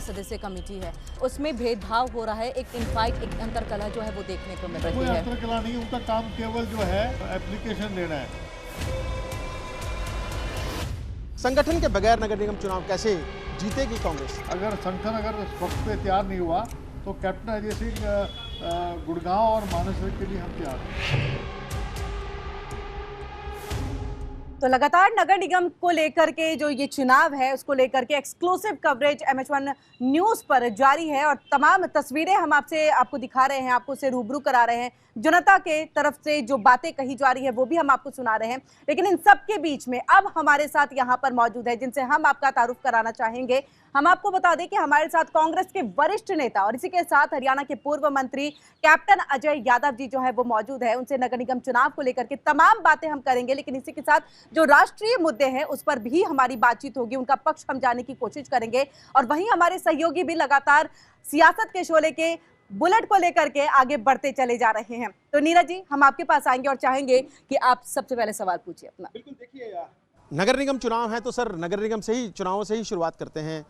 सदस्य कमेटी है, उसमें भेदभाव हो रहा है, एक इनफाइट, एक अंतरकलह जो है वो देखने को मिल रही कोई है। अंतरकलह नहीं, उनका काम केवल जो है एप्लीकेशन लेना है। संगठन के बगैर नगर निगम चुनाव कैसे जीतेगी कांग्रेस? अगर संगठन अगर वक्त पे तैयार नहीं हुआ तो कैप्टन अजय सिंह गुड़गांव और मानेसर के लिए हम तैयार हैं। तो लगातार नगर निगम को लेकर के जो ये चुनाव है उसको लेकर के एक्सक्लूसिव कवरेज MH1 न्यूज पर जारी है और तमाम तस्वीरें हम आपको दिखा रहे हैं, आपको से रूबरू करा रहे हैं। जनता के तरफ से जो बातें कही जा रही है वो भी हम आपको सुना रहे हैं, लेकिन इन सब के बीच में अब हमारे साथ यहाँ पर मौजूद है जिनसे हम आपका तारुफ कराना चाहेंगे। हम आपको बता दें कि हमारे साथ कांग्रेस के वरिष्ठ नेता और इसी के साथ हरियाणा के पूर्व मंत्री कैप्टन अजय यादव जी जो है वो मौजूद है। उनसे नगर निगम चुनाव को लेकर के तमाम बातें हम करेंगे, लेकिन इसी के साथ जो राष्ट्रीय मुद्दे हैं उस पर भी हमारी बातचीत होगी, उनका पक्ष हम जानने की कोशिश करेंगे। और वहीं हमारे सहयोगी भी लगातार सियासत के शोले के बुलेट को लेकर के आगे बढ़ते चले जा रहे हैं। तो नीरज जी, हम आपके पास आएंगे और चाहेंगे कि आप सबसे पहले सवाल पूछिए अपना। बिल्कुल, देखिए नगर निगम चुनाव है तो सर नगर निगम से ही चुनावों से ही शुरुआत करते हैं।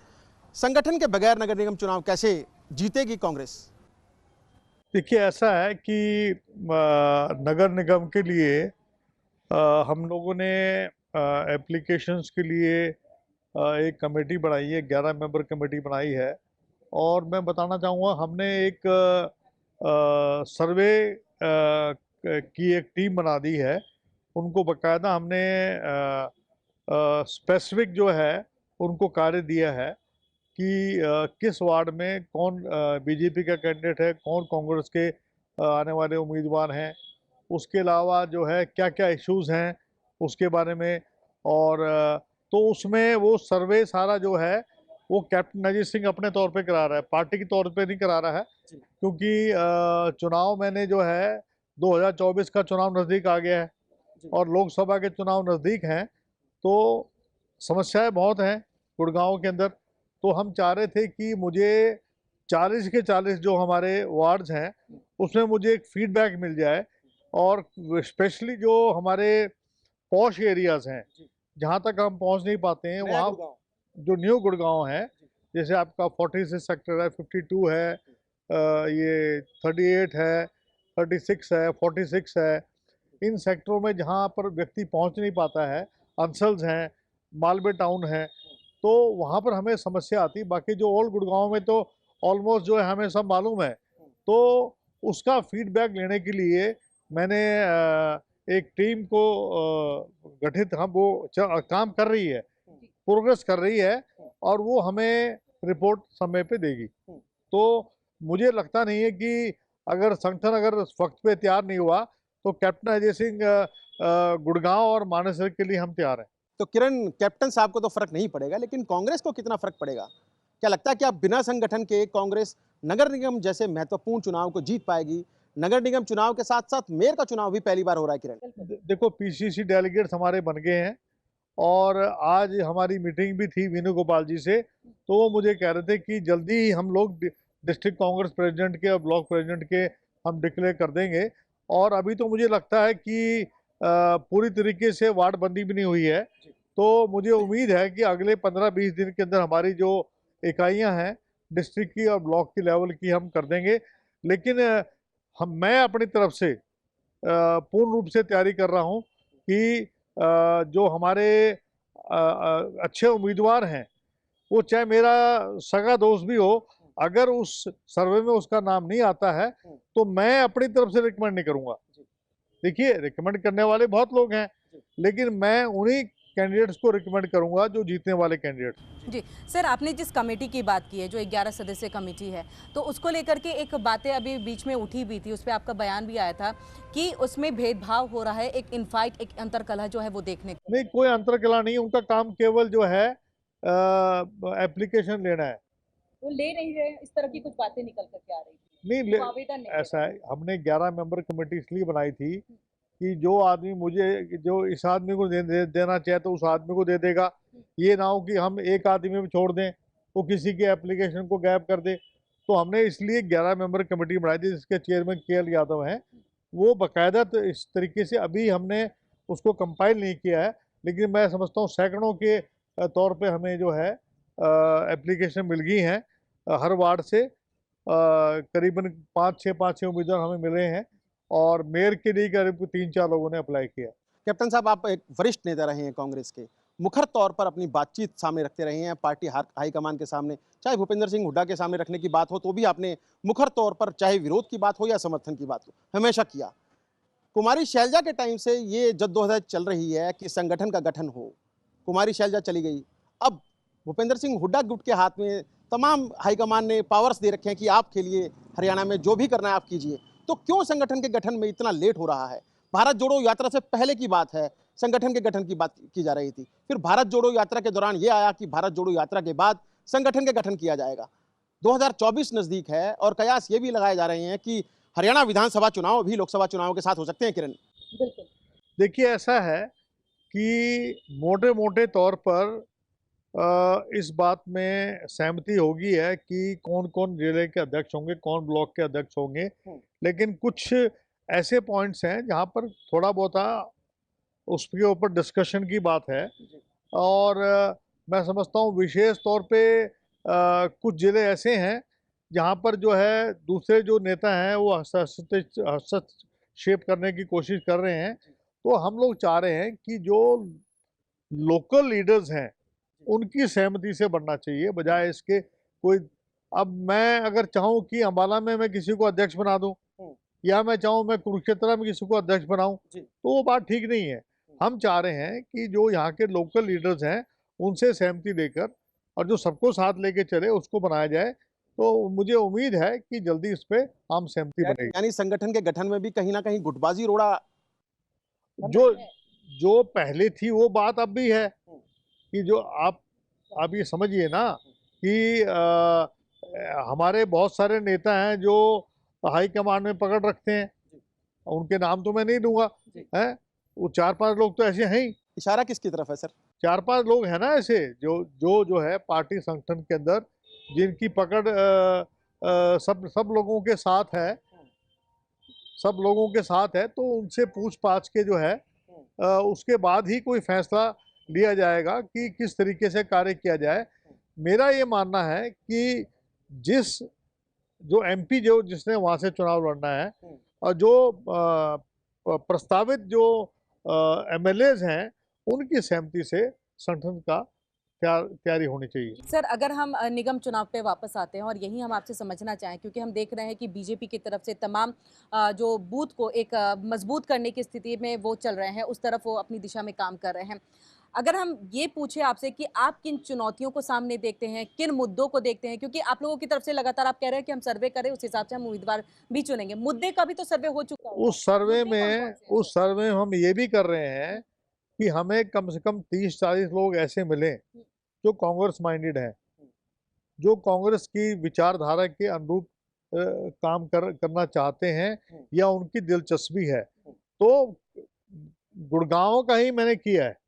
संगठन के बगैर नगर निगम चुनाव कैसे जीतेगी कांग्रेस? देखिए, ऐसा है कि नगर निगम के लिए हम लोगों ने एप्लीकेशंस के लिए एक कमेटी बनाई है, 11 मेंबर कमेटी बनाई है। और मैं बताना चाहूँगा, हमने एक सर्वे की एक टीम बना दी है। उनको बकायदा हमने स्पेसिफिक जो है उनको कार्य दिया है कि किस वार्ड में कौन बीजेपी का कैंडिडेट है, कौन कांग्रेस के आने वाले उम्मीदवार हैं, उसके अलावा जो है क्या क्या इश्यूज हैं उसके बारे में। और तो उसमें वो सर्वे सारा जो है वो कैप्टन अजय सिंह अपने तौर पे करा रहा है, पार्टी के तौर पे नहीं करा रहा है, क्योंकि चुनाव मैंने जो है 2024 का चुनाव नज़दीक आ गया है और लोकसभा के चुनाव नज़दीक हैं, तो समस्याएं बहुत हैं गुड़गांव के अंदर। तो हम चाह रहे थे कि मुझे 40 के 40 जो हमारे वार्ड्स हैं उसमें मुझे एक फीडबैक मिल जाए, और स्पेशली जो हमारे पॉश एरियाज हैं जहाँ तक हम पहुँच नहीं पाते हैं, वहाँ जो न्यू गुड़गांव है, जैसे आपका 46 सेक्टर है, 52 है, ये 38 है, 36 है, 46 है, इन सेक्टरों में जहाँ पर व्यक्ति पहुँच नहीं पाता है, अंसल्स हैं, मालवे टाउन है, तो वहाँ पर हमें समस्या आती। बाकी जो ओल्ड गुड़गांव में तो ऑलमोस्ट जो है हमें सब मालूम है। तो उसका फीडबैक लेने के लिए मैंने एक टीम को गठित, हम वो काम कर रही है, प्रोग्रेस कर रही है, और वो हमें रिपोर्ट समय पे देगी। तो मुझे लगता नहीं है कि अगर संगठन अगर वक्त पे तैयार नहीं हुआ तो कैप्टन अजय सिंह गुड़गांव और मानेसर के लिए हम तैयार हैं। तो किरण, कैप्टन साहब को तो फर्क नहीं पड़ेगा, लेकिन कांग्रेस को कितना फर्क पड़ेगा? क्या लगता है कि आप बिना संगठन के कांग्रेस नगर निगम जैसे महत्वपूर्ण चुनाव को जीत पाएगी? नगर निगम चुनाव के साथ साथ मेयर का चुनाव भी पहली बार हो रहा है किरण। देखो, PCC डेलीगेट्स हमारे बन गए हैं और आज हमारी मीटिंग भी थी वेणुगोपाल जी से, तो वो मुझे कह रहे थे कि जल्दी ही हम लोग डिस्ट्रिक्ट कांग्रेस प्रेसिडेंट के और ब्लॉक प्रेसिडेंट के हम डिक्लेयर कर देंगे। और अभी तो मुझे लगता है कि पूरी तरीके से वार्ड बंदी भी नहीं हुई है, तो मुझे उम्मीद है कि अगले 15-20 दिन के अंदर हमारी जो इकाइयां हैं डिस्ट्रिक्ट की और ब्लॉक की लेवल की हम कर देंगे। लेकिन मैं अपनी तरफ से पूर्ण रूप से तैयारी कर रहा हूं कि जो हमारे अच्छे उम्मीदवार हैं, वो चाहे मेरा सगा दोस्त भी हो, अगर उस सर्वे में उसका नाम नहीं आता है तो मैं अपनी तरफ से रिकमेंड नहीं करूंगा। देखिए, रिकमेंड करने वाले बहुत लोग हैं, लेकिन मैं उन्हीं कैंडिडेट्स को रिकमेंड करूंगा जो जीतने वाले कैंडिडेट्स। जी सर, आपने जिस कमेटी की बात की है जो 11 सदस्य कमेटी है, तो उसको लेकर के एक बातें अभी बीच में उठी भी थी, उस पर आपका बयान भी आया था कि उसमें भेदभाव हो रहा है, एक इनफाइट, एक अंतरकलह जो है वो देखने को। नहीं, कोई अंतरकलह नहीं, उनका काम केवल जो है एप्लीकेशन लेना है। वो ले नहीं रहे, इस तरह की कुछ बातें निकल करके आ रही थी। नहीं, आवेदन ऐसा है, हमने 11 मेंबर कमेटी इसलिए बनाई थी कि जो आदमी मुझे, जो इस आदमी को देना चाहे तो उस आदमी को दे देगा। ये ना हो कि हम एक आदमी भी छोड़ दें, वो किसी के एप्लीकेशन को गायब कर दे। तो हमने इसलिए 11 मेंबर कमेटी बनाई थी, जिसके चेयरमैन KL यादव हैं। वो बाकायदा तो इस तरीके से अभी हमने उसको कंपाइल नहीं किया है, लेकिन मैं समझता हूँ सैकड़ों के तौर पे हमें जो है एप्लीकेशन मिल गई हैं। हर वार्ड से करीबन 5-6 उम्मीदवार हमें मिले हैं और मेयर के लिए करीब 3-4 लोगों ने अप्लाई किया। कैप्टन साहब, आप एक वरिष्ठ नेता रहे हैं कांग्रेस के, मुखर तौर पर अपनी बातचीत सामने रखते रहे हैं पार्टी हाईकमान के सामने, चाहे भूपेंद्र सिंह हुड्डा के सामने रखने की बात हो तो भी आपने मुखर तौर पर, चाहे विरोध की बात हो या समर्थन की बात हो, हमेशा किया। कुमारी शैलजा के टाइम से ये जद्दोजहद चल रही है कि संगठन का गठन हो। कुमारी शैलजा चली गई, अब भूपेंद्र सिंह हुड्डा गुट के हाथ में तमाम हाईकमान ने पावर्स दे रखे हैं कि आप खेलिए, हरियाणा में जो भी करना है आप कीजिए। तो क्यों संगठन के गठन में इतना लेट हो रहा है? भारत जोड़ो यात्रा से पहले की बात है, संगठन के गठन की बात की जा रही थी। फिर भारत जोड़ो यात्रा के दौरान ये आया कि भारत जोड़ो यात्रा के बाद संगठन के गठन किया जाएगा। 2024 नजदीक है और कयास ये भी लगाए जा रहे हैं कि हरियाणा विधानसभा चुनाव भी लोकसभा चुनाव के साथ हो सकते हैं। किरण, बिल्कुल। देखिए, ऐसा है कि मोटे मोटे तौर पर इस बात में सहमति होगी है कि कौन कौन जिले के अध्यक्ष होंगे, कौन ब्लॉक के अध्यक्ष होंगे, लेकिन कुछ ऐसे पॉइंट्स हैं जहां पर थोड़ा बहुत उसके ऊपर डिस्कशन की बात है। और मैं समझता हूँ विशेष तौर पे कुछ जिले ऐसे हैं जहां पर जो है दूसरे जो नेता हैं वो हस्तक्षेप करने की कोशिश कर रहे हैं। तो हम लोग चाह रहे हैं कि जो लोकल लीडर्स हैं उनकी सहमति से बनना चाहिए, बजाय इसके कोई। अब मैं अगर चाहूँ कि अंबाला में मैं किसी को अध्यक्ष बना दूं या मैं चाहूँ मैं कुरुक्षेत्र में किसी को अध्यक्ष बनाऊं, तो वो बात ठीक नहीं है। हम चाह रहे हैं कि जो यहाँ के लोकल लीडर्स हैं उनसे सहमति लेकर और जो सबको साथ लेके चले उसको बनाया जाए। तो मुझे उम्मीद है कि जल्दी इस पे आम सहमति बनेगी। यानी संगठन के गठन में भी कहीं ना कहीं गुटबाजी रोड़ा जो जो पहले थी वो बात अब भी है कि जो आप ये समझिए ना कि हमारे बहुत सारे नेता हैं जो हाई कमांड में पकड़ रखते हैं, उनके नाम तो मैं नहीं दूंगा, है वो 4-5 लोग तो ऐसे हैं ही। इशारा किसकी तरफ है सर? 4-5 लोग हैं ना ऐसे जो है पार्टी संगठन के अंदर जिनकी पकड़ सब लोगों के साथ है, सब लोगों के साथ है। तो उनसे पूछ पाछ के जो है उसके बाद ही कोई फैसला लिया जाएगा कि किस तरीके से कार्य किया जाए। मेरा ये मानना है कि जो एमपी जिसने वहां से चुनाव लड़ना है और जो प्रस्तावित जो एमएलएज हैं उनकी सहमति से संगठन का तैयारी होनी चाहिए। सर, अगर हम निगम चुनाव पे वापस आते हैं और यही हम आपसे समझना चाहें, क्योंकि हम देख रहे हैं कि बीजेपी की तरफ से तमाम जो बूथ को एक मजबूत करने की स्थिति में वो चल रहे हैं, उस तरफ वो अपनी दिशा में काम कर रहे हैं। अगर हम ये पूछे आपसे कि आप किन चुनौतियों को सामने देखते हैं, किन मुद्दों को देखते हैं, क्योंकि आप लोगों की तरफ से लगातार आप कह रहे हैं कि हम सर्वे करें, उस हिसाब से हम उम्मीदवार भी चुनेंगे। मुद्दे का भी तो सर्वे हो चुका है। उस सर्वे में हम ये भी कर रहे हैं कि हमें कम से कम 30-40 लोग ऐसे मिले जो कांग्रेस माइंडेड हैं, जो कांग्रेस की विचारधारा के अनुरूप काम करना चाहते हैं या उनकी दिलचस्पी है। तो गुड़गांव का ही मैंने किया है,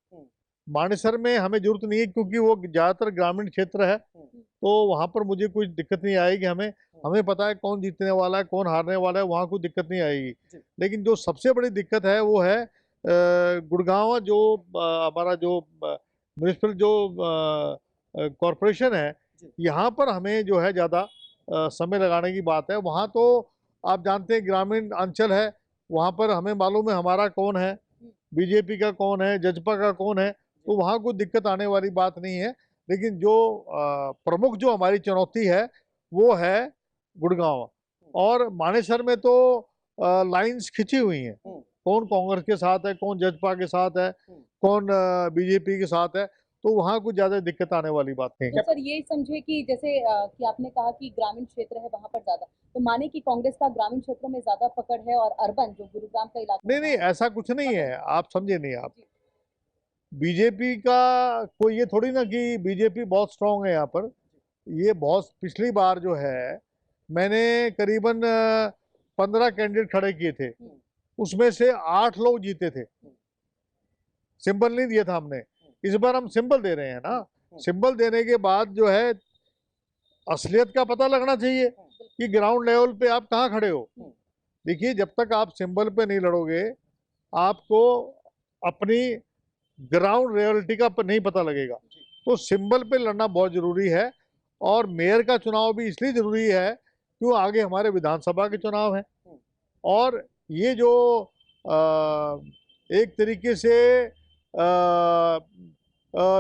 मानेसर में हमें जरूरत नहीं है क्योंकि वो ज्यादातर ग्रामीण क्षेत्र है, तो वहां पर मुझे कोई दिक्कत नहीं आएगी। हमें पता है कौन जीतने वाला है, कौन हारने वाला है, वहां कोई दिक्कत नहीं आएगी। लेकिन जो सबसे बड़ी दिक्कत है वो है गुड़गांव, जो हमारा जो म्यूनिसिपल जो कॉरपोरेशन है, यहाँ पर हमें जो है ज़्यादा समय लगाने की बात है। वहाँ तो आप जानते हैं ग्रामीण अंचल है, वहाँ पर हमें मालूम है हमारा कौन है, बीजेपी का कौन है, जजपा का कौन है, तो वहाँ कोई दिक्कत आने वाली बात नहीं है। लेकिन जो प्रमुख जो हमारी चुनौती है वो है गुड़गांव और मानेसर में। तो लाइंस खिंची हुई हैं, कौन कांग्रेस के साथ है, कौन जजपा के साथ है, कौन बीजेपी के साथ है, तो वहाँ कुछ ज्यादा दिक्कत आने वाली बात नहीं है। तो सर ये समझे कि जैसे कि आपने कहा कि ग्रामीण क्षेत्र है वहां पर ज्यादा, तो माने कि कांग्रेस का ग्रामीण क्षेत्रों में ज्यादा पकड़ है और अर्बन जो गुरुग्राम का इलाका नहीं, ऐसा कुछ नहीं है, आप समझे नहीं। आप बीजेपी का कोई ये थोड़ी ना कि बीजेपी बहुत स्ट्रांग है यहाँ पर। ये बहुत पिछली बार जो है मैंने करीबन 15 कैंडिडेट खड़े किए थे, उसमें से 8 लोग जीते थे। सिंबल नहीं दिया था हमने, इस बार हम सिंबल दे रहे हैं ना। सिंबल देने के बाद जो है असलियत का पता लगना चाहिए कि ग्राउंड लेवल पे आप कहाँ खड़े हो। देखिए, जब तक आप सिंबल पे नहीं लड़ोगे आपको अपनी ग्राउंड रियलिटी का नहीं पता लगेगा। तो सिंबल पे लड़ना बहुत जरूरी है और मेयर का चुनाव भी इसलिए जरूरी है क्यों आगे हमारे विधानसभा के चुनाव हैं। और ये जो एक तरीके से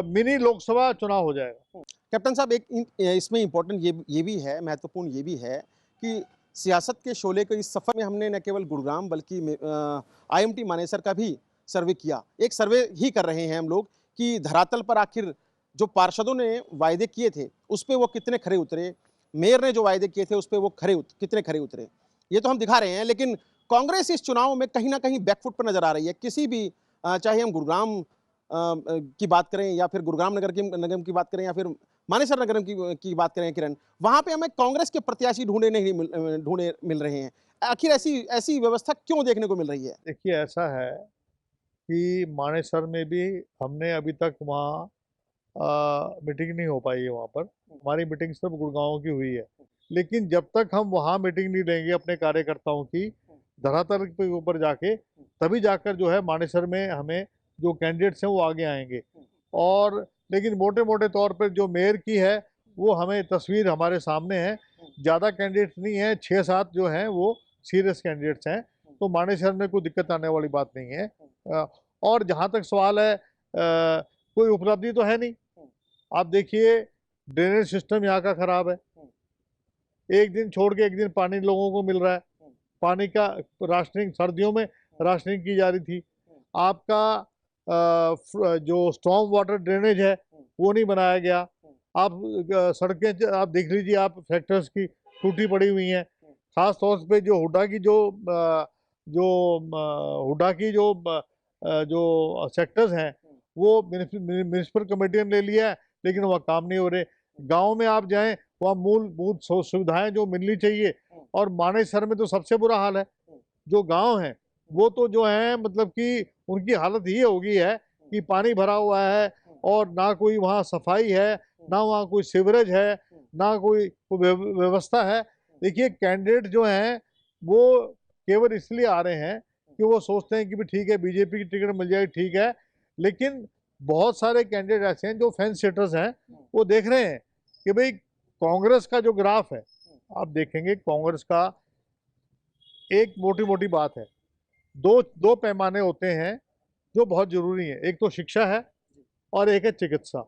मिनी लोकसभा चुनाव हो जाएगा। कैप्टन साहब, इसमें इम्पोर्टेंट ये भी है, महत्वपूर्ण ये भी है कि सियासत के शोले के इस सफर में हमने न केवल गुरुग्राम बल्कि IMT मानेसर का भी सर्वे किया। एक सर्वे ही कर रहे हैं हम लोग कि धरातल पर आखिर जो पार्षदों ने वायदे किए थे उस पे वो कितने खरे उतरे, मेयर ने जो वायदे किए थे उस पे वो कितने खरे उतरे, ये तो हम दिखा रहे हैं। लेकिन कांग्रेस इस चुनाव में कहीं ना कहीं बैकफुट पर नजर आ रही है। किसी भी चाहे हम गुरुग्राम की बात करें या फिर गुरुग्राम नगम की बात करें या फिर मानेसर नगरम की बात करें किरण, वहां पे हमें कांग्रेस के प्रत्याशी ढूंढे मिल रहे हैं। आखिर ऐसी व्यवस्था क्यों देखने को मिल रही है? देखिए, ऐसा है कि मानेसर में भी हमने अभी तक वहाँ मीटिंग नहीं हो पाई है। वहाँ पर हमारी मीटिंग सिर्फ गुड़गांव की हुई है। लेकिन जब तक हम वहाँ मीटिंग नहीं लेंगे अपने कार्यकर्ताओं की धरातल के ऊपर जाके, तभी जाकर जो है मानेसर में हमें जो कैंडिडेट्स हैं वो आगे आएंगे। और लेकिन मोटे मोटे तौर पर जो मेयर की है वो हमें तस्वीर हमारे सामने है। ज़्यादा कैंडिडेट्स नहीं है, 6-7 जो हैं वो सीरियस कैंडिडेट्स हैं। तो मानेसर में कोई दिक्कत आने वाली बात नहीं है। और जहाँ तक सवाल है, कोई उपलब्धि तो है नहीं। आप देखिए, ड्रेनेज सिस्टम यहाँ का खराब है। एक दिन छोड़ के एक दिन पानी लोगों को मिल रहा है। पानी का राशनिंग, सर्दियों में राशनिंग की जा रही थी। आपका जो स्टॉर्म वाटर ड्रेनेज है वो नहीं बनाया गया। आप सड़कें आप देख लीजिए, आप फैक्टर्स की टूटी पड़ी हुई हैं। खास तौर पे जो हुड्डा की जो सेक्टर्स हैं वो म्यूनिसिपल कमेटी ने ले लिया है, लेकिन वह काम नहीं हो रहे। गांव में आप जाएं, वहाँ मूलभूत सुविधाएं जो मिलनी चाहिए, और मानेसर में तो सबसे बुरा हाल है। जो गांव हैं वो तो जो है मतलब कि उनकी हालत ये हो गई है कि पानी भरा हुआ है और ना कोई वहाँ सफाई है, ना वहाँ कोई सीवरेज है, ना कोई व्यवस्था है। देखिए, कैंडिडेट जो हैं वो केवल इसलिए आ रहे हैं कि वो सोचते हैं कि भी ठीक है, बीजेपी की टिकट मिल जाएगी, ठीक है। लेकिन बहुत सारे कैंडिडेट ऐसे हैं जो फैंस सेटर्स हैं, वो देख रहे हैं कि भाई कांग्रेस का जो ग्राफ है, आप देखेंगे कांग्रेस का एक मोटी मोटी बात है, दो पैमाने होते हैं जो बहुत जरूरी है। एक तो शिक्षा है और एक है चिकित्सा।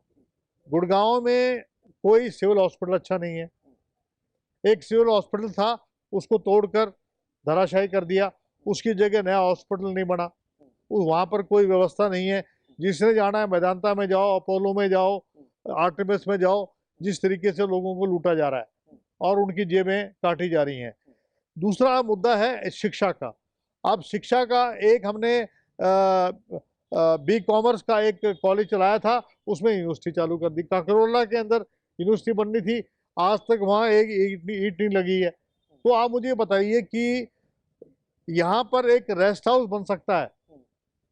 गुड़गांव में कोई सिविल हॉस्पिटल अच्छा नहीं है। एक सिविल हॉस्पिटल था, उसको तोड़कर धराशायी कर दिया, उसकी जगह नया हॉस्पिटल नहीं बना। वहाँ पर कोई व्यवस्था नहीं है। जिसने जाना है मेदांता में जाओ, अपोलो में जाओ, आर्टिमिस में जाओ, जिस तरीके से लोगों को लूटा जा रहा है और उनकी जेबें काटी जा रही हैं। दूसरा मुद्दा है शिक्षा का। अब शिक्षा का एक हमने B.Commerce का एक कॉलेज चलाया था, उसमें यूनिवर्सिटी चालू कर दी। काकरोला के अंदर यूनिवर्सिटी बननी थी, आज तक वहाँ एक ईंट नहीं लगी है। तो आप मुझे बताइए कि यहाँ पर एक रेस्ट हाउस बन सकता है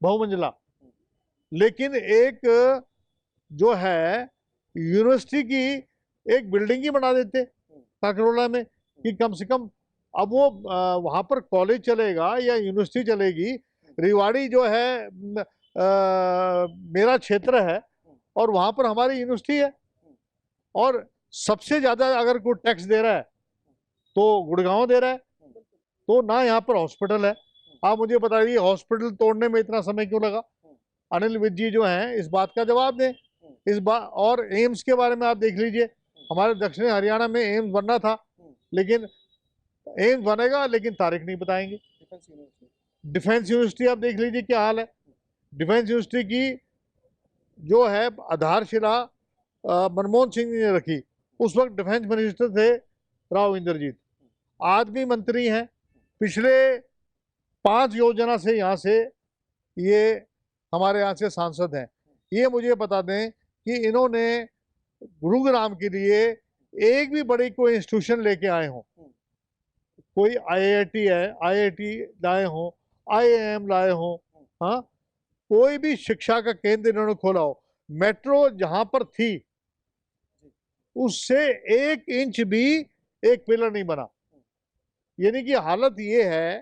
बहुमंजिला, लेकिन एक जो है यूनिवर्सिटी की एक बिल्डिंग ही बना देते काकरोला में कि कम से कम अब वो वहाँ पर कॉलेज चलेगा या यूनिवर्सिटी चलेगी। रेवाड़ी जो है मेरा क्षेत्र है और वहाँ पर हमारी यूनिवर्सिटी है, और सबसे ज्यादा अगर कोई टैक्स दे रहा है तो गुड़गांव दे रहा है। तो ना यहाँ पर हॉस्पिटल है। आप मुझे बताइए, हॉस्पिटल तोड़ने में इतना समय क्यों लगा? अनिल विज जी जो हैं इस बात का जवाब दें। इस बात, और एम्स के बारे में आप देख लीजिए, हमारे दक्षिणी हरियाणा में एम्स बनना था, लेकिन एम्स बनेगा लेकिन तारीख नहीं बताएंगे। डिफेंस यूनिवर्सिटी आप देख लीजिए क्या हाल है। डिफेंस यूनिवर्सिटी की जो है आधारशिला मनमोहन सिंह जी ने रखी, उस वक्त डिफेंस मिनिस्टर थे राव इंद्रजीत, आज भी मंत्री हैं। पिछले 5 योजना से यहाँ से ये हमारे यहाँ से सांसद हैं। ये मुझे बता दें कि इन्होंने गुरुग्राम के लिए एक भी बड़ी कोई इंस्टीट्यूशन लेके आए हों, कोई IIT है, IIT लाए हों, IIM लाए हों, हाँ, कोई भी शिक्षा का केंद्र इन्होंने खोला हो। मेट्रो जहां पर थी उससे 1 इंच भी एक पिलर नहीं बना। यानी कि हालत ये है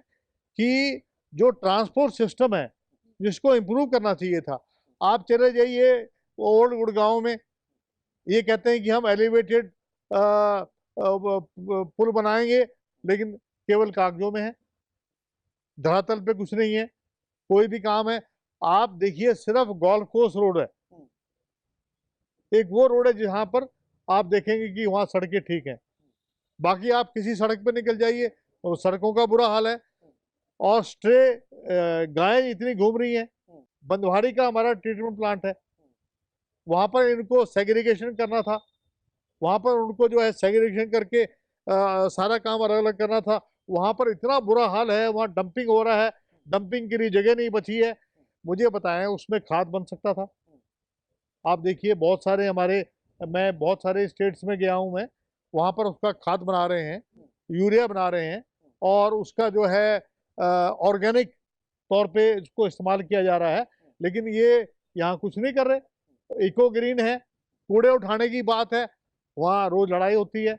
कि जो ट्रांसपोर्ट सिस्टम है जिसको इम्प्रूव करना चाहिए था। आप चले जाइए ओल्ड गुड़गांव में, ये कहते हैं कि हम एलिवेटेड पुल बनाएंगे, लेकिन केवल कागजों में है, धरातल पे कुछ नहीं है, कोई भी काम है। आप देखिए सिर्फ गोल्फ कोर्स रोड है, एक वो रोड है जहां पर आप देखेंगे कि वहां सड़कें ठीक हैं। बाकी आप किसी सड़क पे निकल जाइए तो सड़कों का बुरा हाल है। और स्ट्रे गायें इतनी घूम रही हैं। बंदवाड़ी का हमारा ट्रीटमेंट प्लांट है, वहां पर इनको सेग्रीगेशन करना था, वहां पर उनको जो है सेग्रीगेशन करके सारा काम अलग अलग करना था। वहां पर इतना बुरा हाल है, वहां डंपिंग हो रहा है, डंपिंग के लिए जगह नहीं बची है। मुझे बताएं उसमें खाद बन सकता था। आप देखिए बहुत सारे हमारे, मैं बहुत सारे स्टेट्स में गया हूं मैं, वहां पर उसका खाद बना रहे हैं, यूरिया बना रहे हैं, और उसका जो है ऑर्गेनिक तौर पे इसको इस्तेमाल किया जा रहा है। लेकिन ये यहाँ कुछ नहीं कर रहे। इको ग्रीन है, कूड़े उठाने की बात है, वहाँ रोज लड़ाई होती है।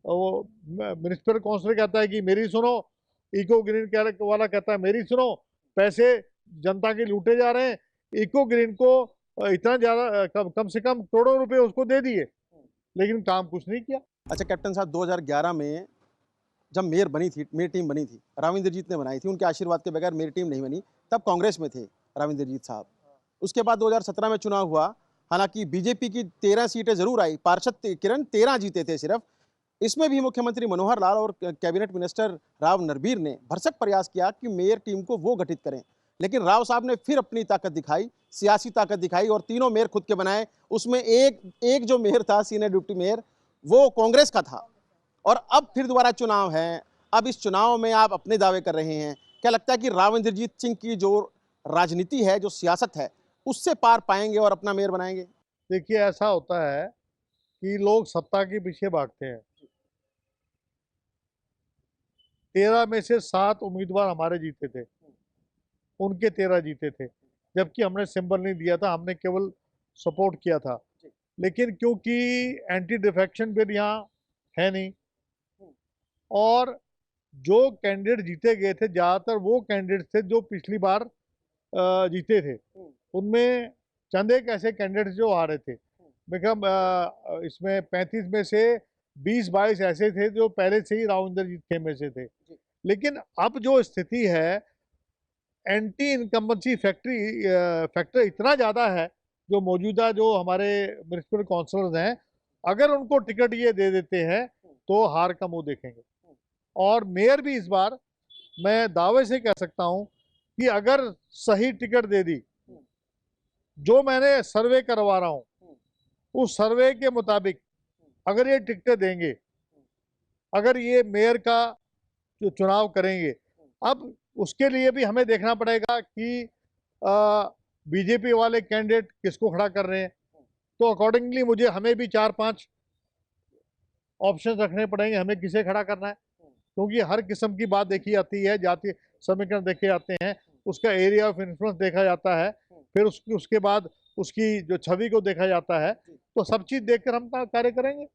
वो म्युनिसिपल काउंसिलर कहता है कि मेरी सुनो, इको ग्रीन वाला कहता है मेरी सुनो। पैसे जनता के लूटे जा रहे हैं। इको ग्रीन को इतना ज्यादा कम से कम करोड़ों रुपए उसको दे दिए, लेकिन काम कुछ नहीं किया। अच्छा कैप्टन साहब, 2011 में जब मेयर बनी थी, मेयर टीम बनी थी, राविंद्रजीत ने बनाई थी, उनके आशीर्वाद के बगैर मेयर टीम नहीं बनी, तब कांग्रेस में थे राविंद्रजीत साहब। उसके बाद 2017 में चुनाव हुआ, हालांकि बीजेपी की 13 सीटें जरूर आई, पार्षद किरण 13 जीते थे सिर्फ। इसमें भी मुख्यमंत्री मनोहर लाल और कैबिनेट मिनिस्टर राव नरबीर ने भरसक प्रयास किया कि मेयर टीम को वो गठित करें, लेकिन राव साहब ने फिर अपनी ताकत दिखाई, सियासी ताकत दिखाई, और तीनों मेयर खुद के बनाए। उसमें एक जो मेयर था, सीनियर डिप्टी मेयर, वो कांग्रेस का था। और अब फिर दोबारा चुनाव है। अब इस चुनाव में आप अपने दावे कर रहे हैं, क्या लगता है कि राव इंद्रजीत सिंह की जो राजनीति है, जो सियासत है, उससे पार पाएंगे और अपना मेयर बनाएंगे? देखिए ऐसा होता है कि लोग सत्ता के पीछे भागते हैं। 13 में से 7 उम्मीदवार हमारे जीते थे, उनके 13 जीते थे, जबकि हमने सिंबल नहीं दिया था, हमने केवल सपोर्ट किया था। लेकिन क्योंकि एंटी डिफेक्शन बिल यहाँ है नहीं, और जो कैंडिडेट जीते गए थे ज्यादातर वो कैंडिडेट थे जो पिछली बार जीते थे। उनमें चंद एक ऐसे कैंडिडेट जो आ रहे थे। इसमें 35 में से 20-22 ऐसे थे जो पहले से ही राव इंद्रजीत के में से थे। लेकिन अब जो स्थिति है, एंटी इनकम्बेंसी फैक्टर इतना ज्यादा है, जो मौजूदा जो हमारे म्युनिसिपल काउंसिलर्स हैं, अगर उनको टिकट ये दे देते हैं तो हार का मुंह देखेंगे। और मेयर भी इस बार मैं दावे से कह सकता हूं कि अगर सही टिकट दे दी, जो मैंने सर्वे करवा रहा हूं उस सर्वे के मुताबिक अगर ये टिकटें देंगे, अगर ये मेयर का जो चुनाव करेंगे, अब उसके लिए भी हमें देखना पड़ेगा कि बीजेपी वाले कैंडिडेट किसको खड़ा कर रहे हैं। तो अकॉर्डिंगली मुझे हमें भी 4-5 ऑप्शन रखने पड़ेंगे, हमें किसे खड़ा करना है, क्योंकि हर किस्म की बात देखी जाती है, जाति समीकरण देखे जाते हैं, उसका एरिया ऑफ इन्फ्लुएंस देखा जाता है, फिर उसके बाद उसकी जो छवि को देखा जाता है। तो सब चीज देखकर हम कार्य करेंगे।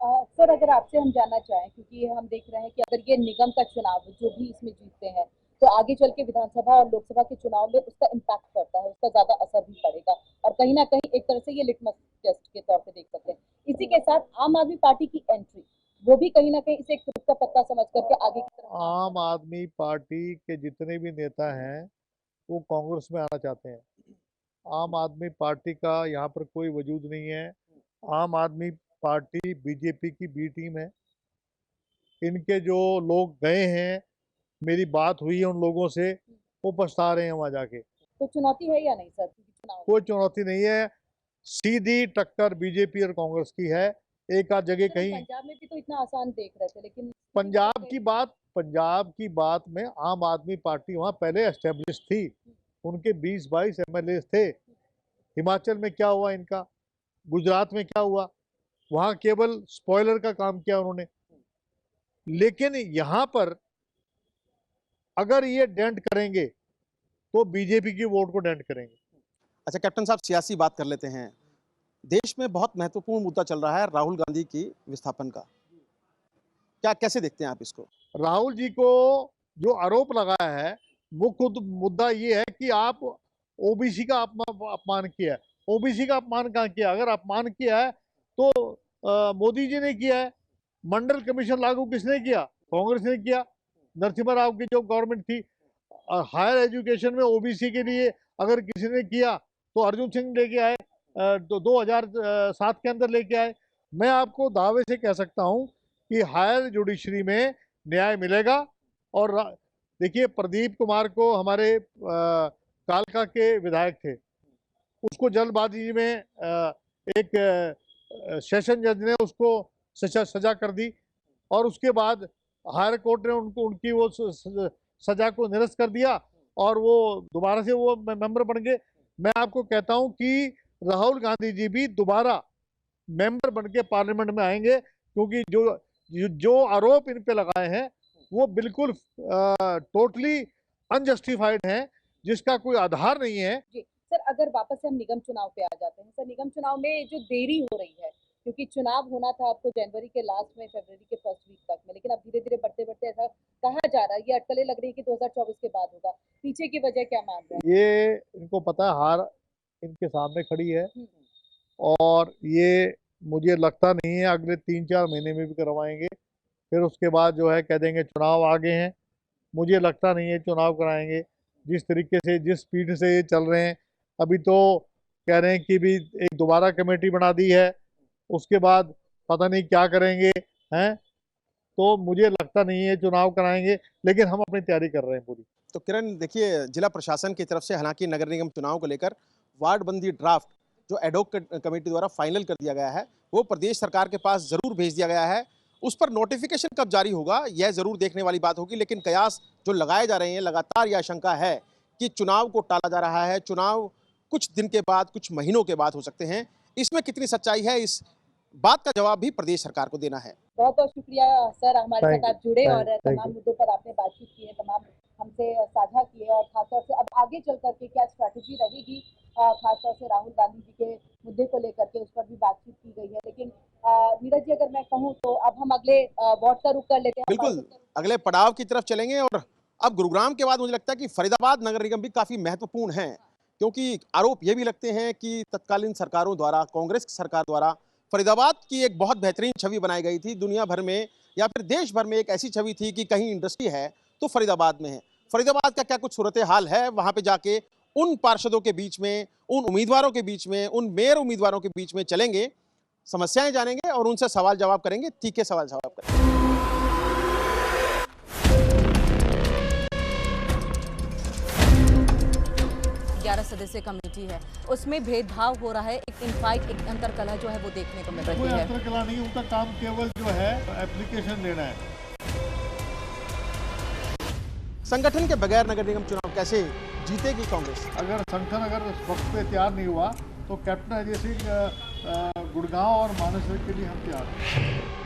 सर अगर आपसे हम जानना चाहें, क्योंकि हम देख रहे हैं कि अगर ये निगम का चुनाव जो भी इसमें जीतते हैं तो आगे चल के विधानसभा और लोकसभा के चुनाव में उसका इम्पैक्ट पड़ता है, उसका ज्यादा असर भी पड़ेगा, और कहीं ना कहीं एक तरह से ये लिटमस टेस्ट के तौर पे देख सकते हैं। इसी के साथ आम आदमी पार्टी की एंट्री, वो भी कहीं ना कहीं इसे एक तुरुप का पत्ता समझ करके आगे की तरफ। आम आदमी पार्टी के जितने भी नेता हैं वो कांग्रेस में आना चाहते हैं। आम आदमी पार्टी का यहाँ पर कोई वजूद नहीं है। आम आदमी पार्टी बीजेपी की बी टीम है। इनके जो लोग गए हैं, मेरी बात हुई है उन लोगों से, वो पछता रहे हैं वहां जाके। तो चुनौती है या नहीं सर चुनाव? कोई चुनौती नहीं है, सीधी टक्कर बीजेपी और कांग्रेस की है। एक आध जगह कहीं पंजाब में भी तो इतना आसान देख रहे थे, लेकिन पंजाब की बात में आम आदमी पार्टी वहां पहले एस्टेब्लिश थी, उनके 20-22 एमएलए थे। हिमाचल में क्या हुआ इनका, गुजरात में क्या हुआ, वहां केवल स्पॉइलर का काम किया उन्होंने। लेकिन यहां पर अगर ये डेंट करेंगे तो बीजेपी की वोट को डेंट करेंगे। अच्छा कैप्टन साहब, सियासी बात कर लेते हैं। देश में बहुत महत्वपूर्ण मुद्दा चल रहा है राहुल गांधी की विस्थापन का, क्या कैसे देखते हैं आप इसको? राहुल जी को जो आरोप लगाया है, मुख्य मुद्दा ये है कि आप ओबीसी का अपमान किया है। ओबीसी का अपमान कहाँ किया? अगर अपमान किया है तो मोदी जी ने किया है। मंडल कमीशन लागू किसने किया? कांग्रेस ने किया, नरसिम्हा राव की जो गवर्नमेंट थी। हायर एजुकेशन में ओबीसी के लिए अगर किसी ने किया तो अर्जुन सिंह लेके आए, 2007 के अंदर लेके आए। मैं आपको दावे से कह सकता हूं कि हायर जुडिशरी में न्याय मिलेगा। और देखिए, प्रदीप कुमार को हमारे कालका के विधायक थे, उसको जल्दबाजी में एक सेशन जज ने उसको सजा कर दी और उसके बाद हायर कोर्ट ने उनको उनकी वो सजा को निरस्त कर दिया और वो दोबारा से वो मेंबर बन गए। मैं आपको कहता हूं कि राहुल गांधी जी भी दोबारा मेंबर बन के पार्लियामेंट में आएंगे, क्योंकि जो आरोप इन पे लगाए हैं वो बिल्कुल टोटली अनजस्टिफाइड हैं, जिसका कोई आधार नहीं है। जी सर, अगर वापस से हम निगम चुनाव पे आ जाते हैं सर, निगम चुनाव में जो देरी हो रही है, क्योंकि चुनाव होना था आपको जनवरी के लास्ट में, फरवरी के फर्स्ट वीक तक में, लेकिन अब धीरे धीरे बढ़ते बढ़ते ऐसा कहा जा रहा है, ये अटकलें लग रही है कि 2024 के बाद होगा। पीछे की वजह क्या मान रहे हैं? ये इनको पता है हार इनके सामने खड़ी है और ये मुझे लगता नहीं है अगले 3-4 महीने में भी करवाएंगे। फिर उसके बाद जो है कह देंगे चुनाव आगे हैं। मुझे लगता नहीं है चुनाव कराएंगे। जिस तरीके से, जिस स्पीड से ये चल रहे हैं, अभी तो कह रहे हैं कि भी एक दोबारा कमेटी बना दी है, उसके बाद पता नहीं क्या करेंगे हैं। तो मुझे लगता नहीं है चुनाव कराएंगे, लेकिन हम अपनी तैयारी कर रहे हैं पूरी। तो किरण देखिए, जिला प्रशासन की तरफ से हालांकि नगर निगम चुनाव को लेकर वार्डबंदी ड्राफ्ट जो एडहोक कमेटी द्वारा फाइनल कर दिया गया है वो प्रदेश सरकार के पास जरूर भेज दिया गया है। उस पर नोटिफिकेशन कब जारी होगा यह जरूर देखने वाली बात होगी, लेकिन कयास जो लगाए जा रहे हैं, लगातार यह आशंका है कि चुनाव को टाला जा रहा है, चुनाव कुछ दिन के बाद, कुछ महीनों के बाद हो सकते हैं। इसमें कितनी सच्चाई है, इस बात का जवाब भी प्रदेश सरकार को देना है। बहुत बहुत शुक्रिया सर, हमारे Thank साथ आप जुड़े you. और Thank तमाम you. मुद्दों पर आपने बातचीत की है, तमाम हमसे साझा किए, और खासतौर से अब आगे चल करके क्या स्ट्रैटेजी रहेगी, खासतौर से राहुल गांधी जी के मुद्दे को लेकर के उस पर भी बातचीत की गई है। लेकिन नीरज जी, अगर मैं कहूँ तो अब हम अगले वार्ड का रुख कर लेते हैं। बिल्कुल, अगले पड़ाव की तरफ चलेंगे और अब गुरुग्राम के बाद मुझे लगता है कि फरीदाबाद नगर निगम भी काफी महत्वपूर्ण है, क्योंकि आरोप ये भी लगते हैं कि तत्कालीन सरकारों द्वारा, कांग्रेस की सरकार द्वारा फरीदाबाद की एक बहुत बेहतरीन छवि बनाई गई थी। दुनिया भर में या फिर देश भर में एक ऐसी छवि थी कि कहीं इंडस्ट्री है तो फरीदाबाद में है। फरीदाबाद का क्या कुछ सूरत हाल है, वहां पे जाके उन पार्षदों के बीच में, उन उम्मीदवारों के बीच में, उन मेयर उम्मीदवारों के बीच में चलेंगे, समस्याएं जानेंगे और उनसे सवाल जवाब करेंगे, तीखे सवाल जवाब करेंगे। 11 सदस्यीय कमेटी है, उसमें भेदभाव हो रहा है, एक इनफाइट, एक अंतरकलह जो है वो देखने को मिल रही कोई है। अंतरकलह नहीं, उनका काम केवल जो है एप्लीकेशन देना है। संगठन के बगैर नगर निगम चुनाव कैसे जीतेगी कांग्रेस? अगर संगठन अगर वक्त पे तैयार नहीं हुआ तो कैप्टन अजय सिंह गुड़गांव और मानेसर के लिए हम तैयार हैं।